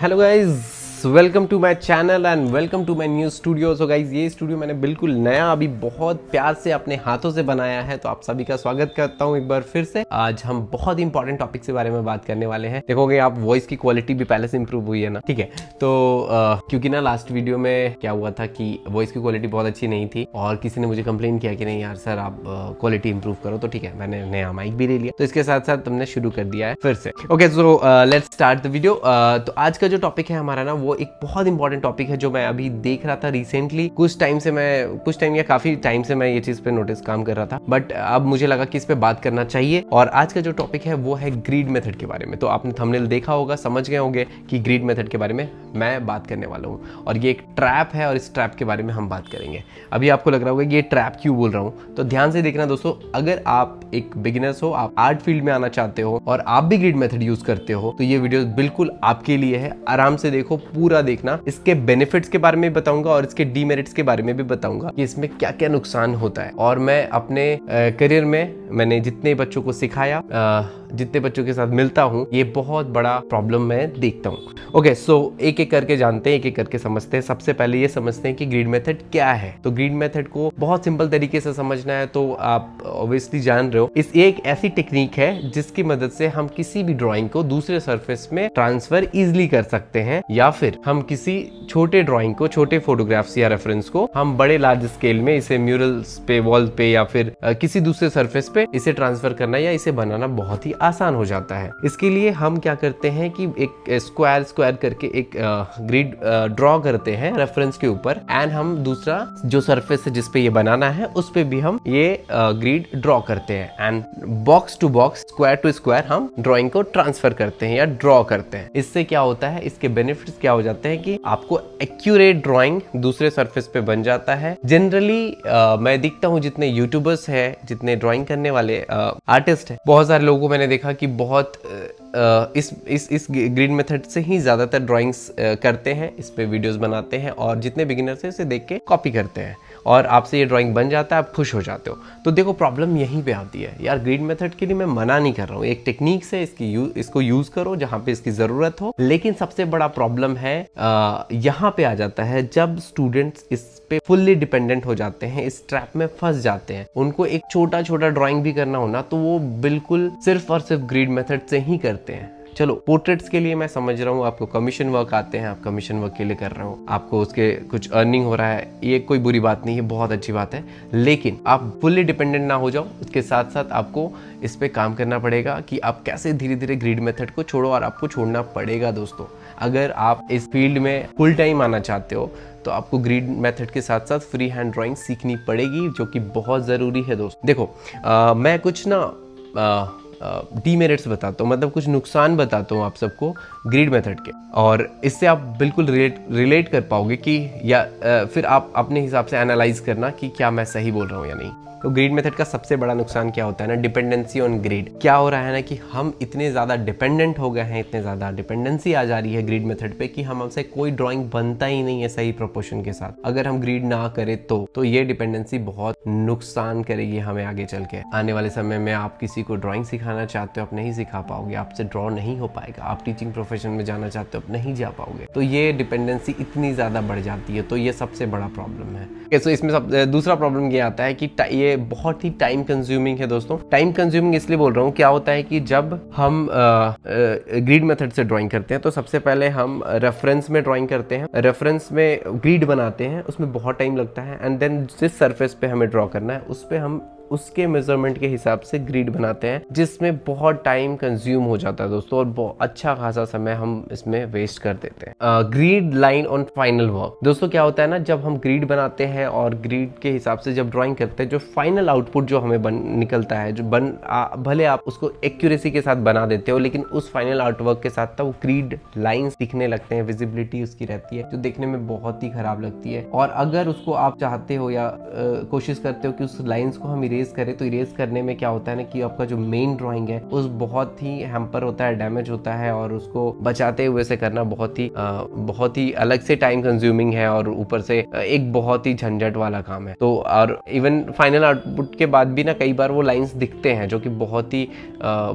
Hello guys, welcome to my channel and welcome to my new studio. So guys, ये studio मैंने बिल्कुल नया अभी बहुत प्यार से अपने हाथों से बनाया है, तो आप सभी का स्वागत करता हूँ एक बार फिर से। आज हम बहुत इंपॉर्टेंट टॉपिक के बारे में बात करने वाले हैं। देखोगे आप, वॉइस की क्वालिटी भी पहले से इंप्रूव हुई है ना, ठीक है। तो क्योंकि ना लास्ट वीडियो में क्या हुआ था कि वॉइस की क्वालिटी बहुत अच्छी नहीं थी और किसी ने मुझे कंप्लेन किया कि नहीं यार सर, आप क्वालिटी इंप्रूव करो। तो ठीक है, मैंने नया माइक भी ले लिया, तो इसके साथ साथ तुमने शुरू कर दिया है फिर से। Okay, so let's start the video. तो आज का जो टॉपिक है हमारा ना, वो एक बहुत इंपॉर्टेंट टॉपिक है जो मैं अभी देख रहा था रिसेंटली। कुछ टाइम या काफी टाइम से मैं ये चीज पे नोटिस काम कर रहा था, बट अब मुझे लगा कि इस पे बात करना चाहिए। और आज का जो टॉपिक है वो है ग्रीड मेथड के बारे में। तो आपने थंबनेल देखा होगा, समझ गए होंगे कि ग्रीड मेथड के बारे में मैं बात करने वाला हूँ। और ये एक ट्रैप है और इस ट्रैप के बारे में हम बात करेंगे। अभी आपको लग रहा होगा कि ये ट्रैप क्यों बोल रहा हूँ, तो ध्यान से देखना दोस्तों। अगर आप एक बिगिनर्स हो, आप आर्ट फील्ड में आना चाहते हो और आप भी ग्रीड मेथड यूज करते हो, तो ये वीडियो बिल्कुल आपके लिए है। आराम से देखो, पूरा देखना। इसके बेनिफिट्स के बारे में बताऊंगा और इसके डीमेरिट्स के बारे में भी बताऊंगा कि इसमें क्या क्या नुकसान होता है। और मैं अपने करियर में मैंने जितने बच्चों को सिखाया, जितने बच्चों के साथ मिलता हूँ, ये बहुत बड़ा प्रॉब्लम मैं देखता हूँ। ओके, सो एक एक करके जानते हैं, एक एक करके समझते हैं। सबसे पहले ये समझते हैं कि ग्रीड मेथड क्या है। तो ग्रीड मेथड को बहुत सिंपल तरीके से समझना है, तो आप ऑब्वियसली जान रहे हो, इस एक ऐसी टेक्निक है जिसकी मदद से हम किसी भी ड्राइंग को दूसरे सरफेस में ट्रांसफर इजिली कर सकते हैं, या फिर हम किसी छोटे ड्राइंग को, छोटे फोटोग्राफ्स या रेफरेंस को हम बड़े लार्ज स्केल में, इसे म्यूरल्स पे, वॉल पे या फिर किसी दूसरे सरफेस पे इसे ट्रांसफर करना या इसे बनाना बहुत ही आसान हो जाता है। इसके लिए हम क्या करते हैं कि एक स्क्वायर करके एक ग्रिड ड्रॉ करते हैं रेफरेंस के ऊपर, एंड हम दूसरा जो सरफेस है जिसपे ये बनाना है उस पे भी हम ये ग्रिड ड्रॉ करते हैं, and box to box, square to square हम ड्रॉइंग को ट्रांसफर करते हैं या ड्रॉ करते हैं। इससे क्या होता है, इसके बेनिफिट्स क्या हो जाते हैं कि आपको एक्यूरेट ड्रॉइंग दूसरे सरफेस पे बन जाता है। जनरली मैं देखता हूँ जितने यूट्यूबर्स है, जितने ड्रॉइंग करने वाले आर्टिस्ट है, बहुत सारे लोगों को मैंने देखा कि बहुत इस ग्रीड मेथड से ही ज्यादातर ड्राइंग्स करते हैं, इस पे वीडियोस बनाते हैं, और जितने बिगिनर्स हैं इसे देख के कॉपी करते हैं और आपसे ये ड्राइंग बन जाता है, आप खुश हो जाते हो। तो देखो, प्रॉब्लम यहीं पे आती है यार। ग्रीड मेथड के लिए मैं मना नहीं कर रहा हूँ, एक टेक्निक से इसको यूज करो जहाँ पे इसकी जरूरत हो। लेकिन सबसे बड़ा प्रॉब्लम है यहाँ पे आ जाता है, जब स्टूडेंट्स इस पे फुल्ली डिपेंडेंट हो जाते हैं, इस ट्रैप में फंस जाते हैं। उनको एक छोटा छोटा ड्राइंग भी करना हो ना, तो वो बिल्कुल सिर्फ और सिर्फ ग्रीड मेथड से ही करते हैं। चलो, पोर्ट्रेट्स के लिए मैं समझ रहा हूँ, आपको कमीशन वर्क आते हैं, आप कमीशन वर्क के लिए कर रहे हो, आपको उसके कुछ अर्निंग हो रहा है, ये कोई बुरी बात नहीं है, बहुत अच्छी बात है। लेकिन आप फुल्ली डिपेंडेंट ना हो जाओ। इसके साथ साथ आपको इस पे काम करना पड़ेगा कि आप कैसे धीरे धीरे ग्रीड मेथड को छोड़ो, और आपको छोड़ना पड़ेगा दोस्तों। अगर आप इस फील्ड में फुल टाइम आना चाहते हो, तो आपको ग्रीड मेथड के साथ साथ फ्री हैंड ड्राइंग सीखनी पड़ेगी, जो कि बहुत ज़रूरी है दोस्त। देखो, मैं कुछ ना डीमेरिट्स बताता हूँ, मतलब कुछ नुकसान बताता हूँ आप सबको ग्रीड मेथड के, और इससे आप बिल्कुल रिलेट कर पाओगे कि, या फिर आप अपने हिसाब से एनालाइज करना कि क्या मैं सही बोल रहा हूँ या नहीं। तो ग्रीड मेथड का सबसे बड़ा नुकसान क्या होता है ना, डिपेंडेंसी ऑन ग्रीड। क्या हो रहा है ना कि हम इतने ज़्यादा डिपेंडेंट हो गए हैं, इतने ज़्यादा डिपेंडेंसी आ जा रही है ग्रीड मेथड पे कि हमसे कोई ड्राइंग बनता ही नहीं है सही प्रोपोर्शन के साथ। अगर हम ग्रीड ना करें तो ये डिपेंडेंसी बहुत नुकसान करेगी हमें आगे चल के। आने वाले समय में आप किसी को ड्राइंग सिखाना चाहते हो, आप नहीं सिखा पाओगे, आपसे ड्रॉ नहीं हो पाएगा। आप टीचिंग प्रोफेशन में जाना चाहते हो, आप नहीं जा पाओगे। तो ये डिपेंडेंसी इतनी ज़्यादा बढ़ जाती है, तो ये सबसे बड़ा प्रॉब्लम है। तो इसमें दूसरा प्रॉब्लम ये आता है कि ये बहुत ही टाइम कंज्यूमिंग है दोस्तों। टाइम कंज्यूमिंग इसलिए बोल रहा हूँ, क्या होता है कि जब हम ग्रीड मेथड से ड्राइंग करते हैं, तो सबसे पहले हम रेफरेंस में ड्राइंग करते हैं, रेफरेंस में ग्रीड बनाते हैं, उसमें बहुत टाइम लगता है। एंड देन जिस सरफेस पे हमें ड्रॉ करना है, उस पे हम उसके मेजरमेंट के हिसाब से ग्रीड बनाते हैं, जिसमें बहुत टाइम कंज्यूम हो जाता है दोस्तों, और बहुत अच्छा खासा समय हम इसमें वेस्ट कर देते हैं। Grid line on final work. दोस्तों, क्या होता है ना, जब हम ग्रीड बनाते हैं और ग्रीड के हिसाब से जब ड्राइंग करते हैं, जो फाइनल आउटपुट जो हमें निकलता है, जो भले आप उसको एक्यूरेसी के साथ बना देते हो, लेकिन उस फाइनल आउटवर्क के साथ वो ग्रीड लाइंस दिखने लगते हैं, विजिबिलिटी उसकी रहती है, जो देखने में बहुत ही खराब लगती है। और अगर उसको आप चाहते हो या कोशिश करते हो कि उस लाइंस को हम इरेज करे तो इरेज करने में क्या होता है ना कि आपका जो मेन ड्राइंग है उस बहुत ही हैम्पर होता है, डैमेज होता है, और उसको बचाते हुए से करना बहुत ही अलग से टाइम कंज्यूमिंग है और ऊपर से एक बहुत ही झंझट वाला काम है। तो और इवन फाइनल आउटपुट के बाद भी ना कई बार वो लाइंस दिखते हैं जो कि बहुत ही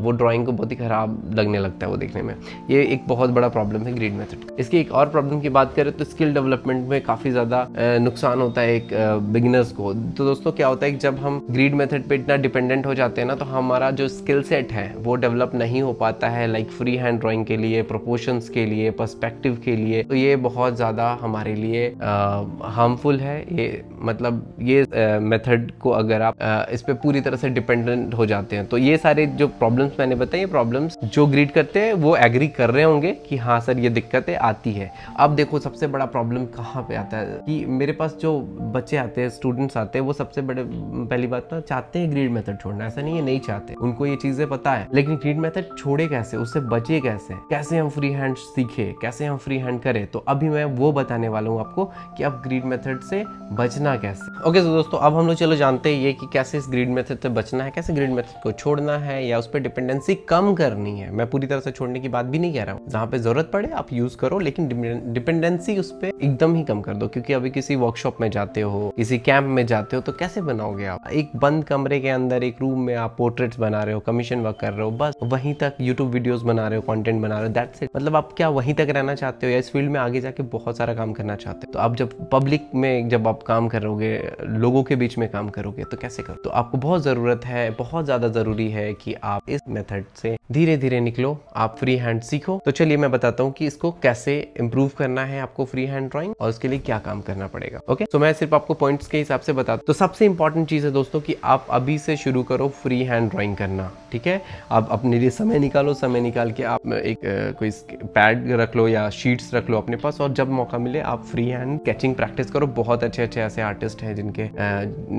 वो ड्राइंग को बहुत ही खराब लगने लगता है वो देखने में। ये एक बहुत बड़ा प्रॉब्लम है ग्रिड मेथड। इसकी एक और प्रॉब्लम की बात करें तो स्किल डेवलपमेंट में काफ़ी ज़्यादा नुकसान होता है एक बिगिनर्स को। तो दोस्तों क्या होता है कि जब हम ग्रिड मेथड पे इतना डिपेंडेंट हो जाते हैं ना तो हमारा जो स्किल सेट है वो डेवलप नहीं हो पाता है, लाइक फ्री हैंड ड्राइंग के लिए, प्रोपोर्शंस के लिए, पर्सपेक्टिव के लिए। तो ये बहुत ज़्यादा हमारे लिए हार्मफुल है। ये मतलब ये मेथड को अगर आप इस पे पूरी तरह से डिपेंडेंट हो जाते हैं तो ये सारे जो प्रॉब्लम्स मैंने बताए, ये प्रॉब्लम्स जो ग्रीड करते हैं वो एग्री कर रहे होंगे कि हाँ सर ये दिक्कतें आती है। अब देखो सबसे बड़ा प्रॉब्लम कहाँ पे आता है कि मेरे पास जो बच्चे आते हैं, स्टूडेंट्स आते हैं, वो सबसे बड़े पहली बात तो चाहते हैं ग्रीड मेथड छोड़ना। ऐसा नहीं है नहीं चाहते, उनको ये चीजें पता है, लेकिन ग्रीड मेथड छोड़े कैसे, उससे बचे कैसे हम फ्री हैंड सीखे, कैसे हम फ्री हैंड करें। तो अभी मैं वो बताने वाला हूँ आपको कि अब ग्रीड मेथड से बचना कैसे। ओके तो दोस्तों अब हम लोग चलो जानते हैं ये कि कैसे इस ग्रीड मेथड से बचना है, कैसे ग्रीड मेथड को छोड़ना है या उस पर डिपेंडेंसी कम करनी है। मैं पूरी तरह से छोड़ने की बात भी नहीं कह रहा हूँ, जहाँ पे जरूरत पड़े आप यूज करो, लेकिन डिपेंडेंसी उस पर एकदम ही कम कर दो। क्योंकि अभी किसी वर्कशॉप में जाते हो, किसी कैंप में जाते हो तो कैसे बनाओगे आप? एक बंद कमरे के अंदर एक रूम में आप पोर्ट्रेट्स बना रहे हो, कमीशन वर्क कर रहे हो, बस वहीं तक यूट्यूब वीडियोस बना रहे हो, कंटेंट बना रहे हो, दैट्स इट। मतलब आप क्या वहीं तक रहना चाहते हो या इस फील्ड में आगे जाके बहुत सारा काम करना चाहते हो? तो आप जब पब्लिक में जब आप काम करोगे, लोगों के बीच में काम करोगे तो कैसे करो? तो आपको बहुत जरूरत है, बहुत ज्यादा जरूरी है कि आप इस मेथड से धीरे धीरे निकलो, आप फ्री हैंड सीखो। तो चलिए मैं बताता हूँ कि इसको कैसे इंप्रूव करना है आपको फ्री हैंड ड्राइंग, और उसके लिए क्या काम करना पड़ेगा। ओके तो मैं सिर्फ आपको पॉइंट्स के हिसाब से बताता हूँ। तो सबसे इंपॉर्टेंट चीज है दोस्तों कि आप अभी से शुरू करो फ्री हैंड ड्राइंग करना, ठीक है? आप अपने लिए समय निकालो, समय निकाल के आप एक कोई पैड रख लो या शीट्स रख लो अपने पास, और जब मौका मिले आप फ्री हैंड स्केचिंग प्रैक्टिस करो। बहुत अच्छे ऐसे आर्टिस्ट हैं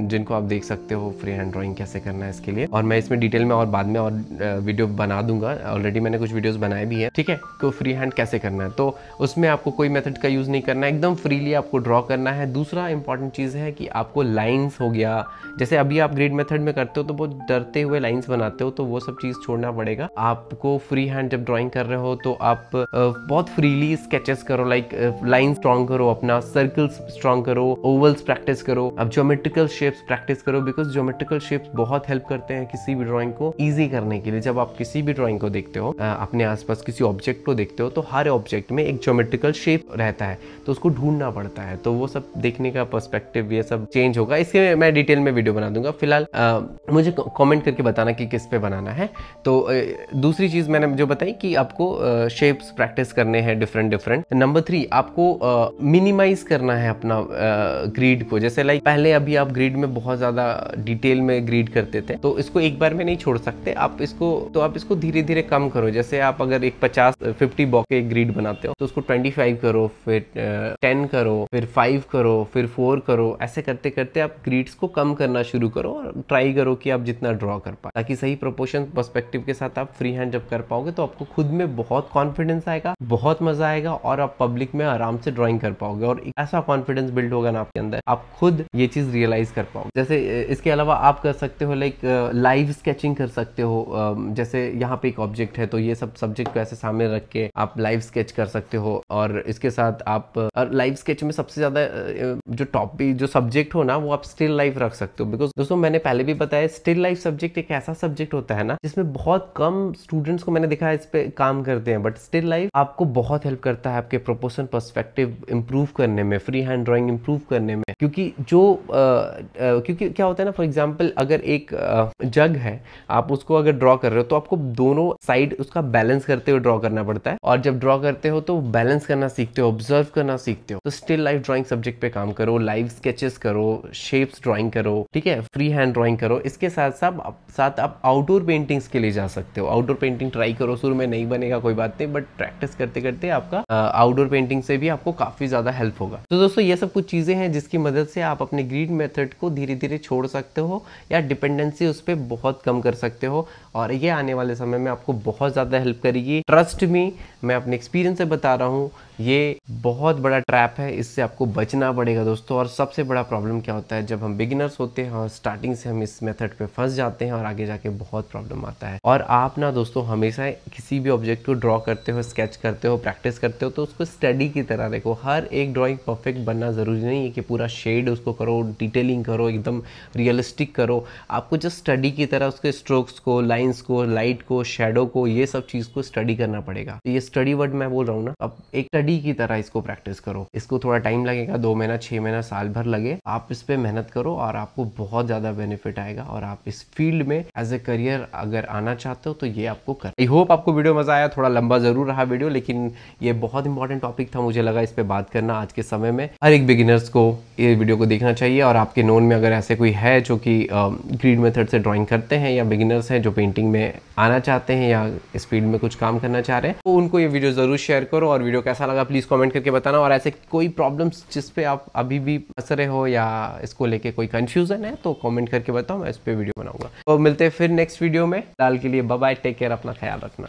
जिनको आप देख सकते हो फ्री हैंड ड्राइंग कैसे करना है इसके लिए। और मैं इसमें डिटेल में और बाद में और वीडियो बना दूंगा, ऑलरेडी मैंने कुछ वीडियोस बनाए भी हैं, ठीक है? तो फ्री हैंड कैसे करना है, तो उसमें आपको कोई मेथड का यूज नहीं करना है, एकदम फ्रीली आपको ड्रॉ करना है। दूसरा इंपॉर्टेंट चीज है कि आपको लाइंस हो गया, जैसे अभी आप ग्रिड मेथड में करते हो तो बहुत डरते हुए लाइंस बनाते हो, तो वो सब चीज छोड़ना पड़ेगा आपको। फ्री हैंड जब ड्राइंग कर रहे हो तो आप बहुत फ्रीली स्केचेस करो, लाइक लाइन स्ट्रॉन्ग करो, अपना सर्कल्स स्ट्रॉन्ग करो, ओवल्स प्रैक्टिस करो, अब ज्योमेट्रिकल शेप्स प्रैक्टिस करो, बिकॉज ज्योमेट्रिकल शेप्स बहुत हेल्प करते हैं किसी भी ड्राइंग को इजी करने के लिए। जब आप किसी भी ड्राइंग को देखते हो, अपने आसपास किसी ऑब्जेक्ट को देखते हो, तो हर ऑब्जेक्ट में एक ज्योमेट्रिकल शेप रहता है, तो उसको ढूंढना पड़ता है। तो वो सब देखने का पर्सपेक्टिव ये सब चेंज होगा। इसके मैं डिटेल में वीडियो बना दूंगा। फिलहाल मुझे कमेंट करके बताना कि किस पे बनाना है। तो दूसरी चीज मैंने जो बताई कि आपको शेप्स प्रैक्टिस करने हैं डिफरेंट। नंबर 3 आपको मिनिमाइज करना है अपना ग्रिड को। जैसे लाइक पहले अभी आप ग्रिड में बहुत ज्यादा डिटेल में ग्रिड करते थे, तो इसको एक बार में नहीं छोड़ सकते आप इसको धीरे धीरे कम करो। जैसे आप अगर एक 50 बॉक्स के ग्रिड बनाते हो तो उसको 25 करो, फिर 10 करो, फिर 5 करो, फिर 4 करो। ऐसे करते करते आप ग्रिड्स को कम करना शुरू करो और ट्राई करो कि आप जितना ड्रॉ कर पाए, ताकि सही प्रोपोर्शन पर्सपेक्टिव के साथ आप फ्री हैंड जब कर पाओगे तो आपको खुद में बहुत कॉन्फिडेंस आएगा, बहुत मजा आएगा, और आप पब्लिक में आराम से ड्राइंग कर पाओगे। और ऐसा कॉन्फिडेंस बिल्ड होगा ना आपके अंदर, आप खुद ये चीज रियलाइज कर पाओगे। जैसे इसके अलावा आप कर सकते हो लाइक लाइव स्केचिंग कर सकते हो। जैसे यहाँ पे एक ऑब्जेक्ट है तो ये सब सब्जेक्ट को ऐसे सामने रख के आप लाइव स्केच कर सकते हो। और इसके साथ आप लाइव स्केच में सबसे ज्यादा जो टॉपिक जो सब्जेक्ट हो ना वो आप स्टिल लाइफ रख सकते हो। बिकॉज दोस्तों मैंने पहले भी बताया स्टिल लाइफ सब्जेक्ट एक ऐसा सब्जेक्ट होता है ना जिसमें बहुत कम स्टूडेंट्स को मैंने देखा है इस पे काम करते हैं, बट स्टिल लाइफ आपको बहुत हेल्प करता है आपके प्रोपोर्शन पर्सपेक्टिव इंप्रूव करने में, फ्री हैंड ड्राइंग इंप्रूव करने में। क्योंकि क्योंकि क्या होता है ना, फॉर एग्जाम्पल अगर एक जग है, आप उसको अगर ड्रॉ कर रहे हो तो आपको दोनों साइड उसका बैलेंस करते हुए ड्रॉ करना पड़ता है। और जब ड्रॉ करते हो तो बैलेंस करना सीखते हो, ऑब्जर्व करना सीखते हो। तो स्टिल लाइफ ड्राइंग सब्जेक्ट पे काम करो, लाइव स्केचेस करो, शेप्स ड्राइंग करो, ठीक है, फ्री हैंड ड्राइंग करो। इसके साथ साथ आप आउटडोर पेंटिंग्स के लिए जा सकते हो। आउटडोर पेंटिंग ट्राई करो, शुरू में नहीं बनेगा कोई बात नहीं, बट प्रैक्टिस करते करते आपका आउटडोर पेंटिंग से भी आपको काफी ज्यादा हेल्प होगा। तो दोस्तों ये सब कुछ चीजें हैं जिसकी मदद से आप अपने ग्रिड मेथड को धीरे धीरे छोड़ सकते हो या डिपेंडेंसी उस पर बहुत कम कर सकते हो, और ये आने वाले समय में आपको बहुत ज्यादा हेल्प करेगी। ट्रस्ट मी, मैं अपने एक्सपीरियंस से बता रहा हूँ, ये बहुत बड़ा ट्रैप है, इससे आपको बचना पड़ेगा दोस्तों। और सबसे बड़ा प्रॉब्लम क्या होता है, जब हम बिगिनर्स होते हैं और स्टार्टिंग से हम इस मेथड पे फंस जाते हैं और आगे जाके बहुत प्रॉब्लम आता है। और आप ना दोस्तों हमेशा किसी भी ऑब्जेक्ट को ड्रॉ करते हो, स्केच करते हो, प्रैक्टिस करते हो तो उसको स्टडी की तरह देखो। हर एक ड्राइंग परफेक्ट बनना ज़रूरी नहीं है कि पूरा शेड उसको करो, डिटेलिंग करो, एकदम रियलिस्टिक करो। आपको जस्ट स्टडी की तरह उसके स्ट्रोक्स को, लाइन्स को, लाइट को, शेडो को, ये सब चीज़ को स्टडी करना पड़ेगा। ये स्टडी वर्ड मैं बोल रहा हूँ ना, अब एक स्टडी की तरह इसको प्रैक्टिस करो। इसको थोड़ा टाइम लगेगा, 2 महीना, 6 महीना, साल भर लगे, आप इस पे मेहनत करो और आपको बहुत ज़्यादा बेनिफिट आएगा। और आप इस फील्ड में एज ए करियर अगर आना चाहते हो तो ये आपको कर। आई होप आपको वीडियो मजा आया। थोड़ा लंबा जरूर रहा वीडियो, लेकिन ये बहुत इंपॉर्टेंट टॉपिक था, मुझे लगा इस पे बात करना आज के समय में। हर एक बिगिनर्स को ये वीडियो को देखना चाहिए। और आपके नोन में अगर ऐसे कोई है जो कि ग्रीड मेथड से ड्राइंग करते हैं या बिगिनर्स हैं जो पेंटिंग में आना चाहते हैं या इस फील्ड में कुछ काम करना चाह रहे हैं, तो उनको ये वीडियो जरूर शेयर करो। और वीडियो कैसा लगा प्लीज कमेंट करके बताना। और ऐसे कोई प्रॉब्लम्स जिस पे आप अभी भी फंस रहे हो या इसको लेके कोई कंफ्यूजन है तो कमेंट करके बताओ, मैं इस पे वीडियो बनाऊंगा। तो मिलते हैं फिर नेक्स्ट वीडियो में। फिलहाल के लिए बाय बाय, टेक केयर, अपना ख्याल रखना।